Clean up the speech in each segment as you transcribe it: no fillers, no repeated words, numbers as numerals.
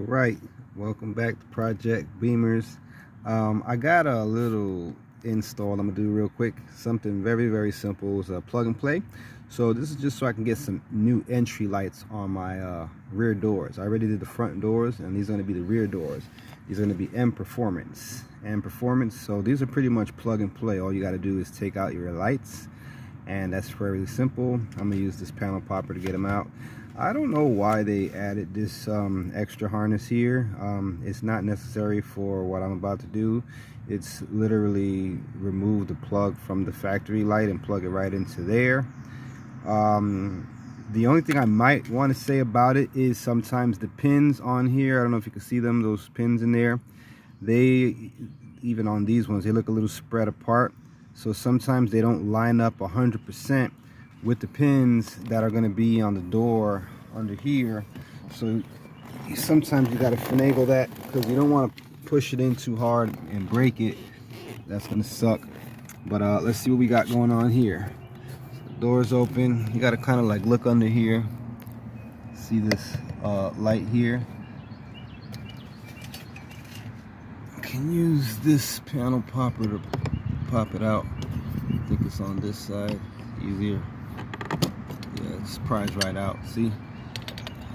Right, welcome back to Project Beamers. I got a little install I'm gonna do real quick. Something very simple. It's a plug and play. So this is just so I can get some new entry lights on my rear doors. I already did the front doors, and these are going to be the rear doors. These are going to be M Performance. So these are pretty much plug and play. All you got to do is take out your lights, and that's very simple. I'm gonna use this panel popper to get them out. I don't know why they added this extra harness here. It's not necessary for what I'm about to do. It's literally remove the plug from the factory light and plug it right into there. The only thing I might want to say about it is sometimes the pins on here, I don't know if you can see them, those pins in there, they, even on these ones, they look a little spread apart. So sometimes they don't line up 100% with the pins that are going to be on the door under here. So sometimes you got to finagle that, because you don't want to push it in too hard and break it. That's going to suck. But let's see what we got going on here. So the door's open. You got to kind of like look under here. See this light here. I can use this panel popper to pop it out. I think it's on this side, easier. Yeah, it's pries right out, see?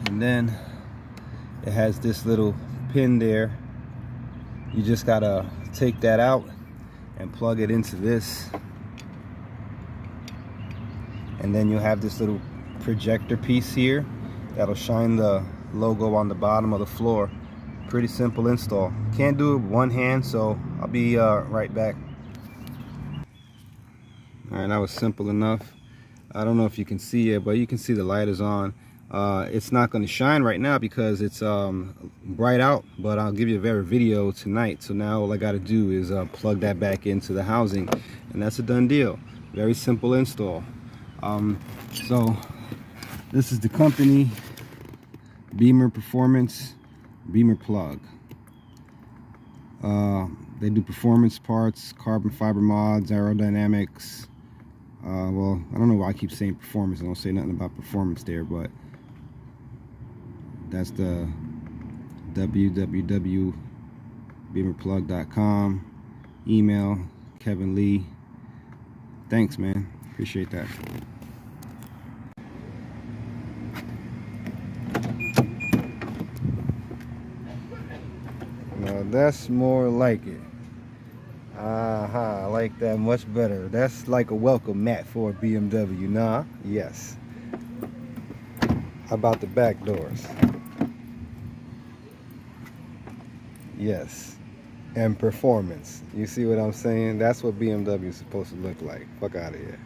And then it has this little pin there. You just gotta take that out and plug it into this. And then you'll have this little projector piece here that'll shine the logo on the bottom of the floor. Pretty simple install. Can't do it with one hand, so I'll be right back. Alright, that was simple enough. I don't know if you can see it, but you can see the light is on. It's not going to shine right now because it's bright out, but I'll give you a better video tonight. So now all I got to do is plug that back into the housing, and that's a done deal. Very simple install. So this is the company, Bimmer Performance, Bimmer Plug. They do performance parts, carbon fiber mods, aerodynamics. Well, I don't know why I keep saying performance. I don't say nothing about performance there, but that's the www.bimmerplug.com. Email Kevin Lee. Thanks, man. Appreciate that. Now that's more like it. I like that much better. That's like a welcome mat for a BMW. Nah, yes. How about the back doors? Yes. And performance. You see what I'm saying? That's what BMW is supposed to look like. Fuck out of here.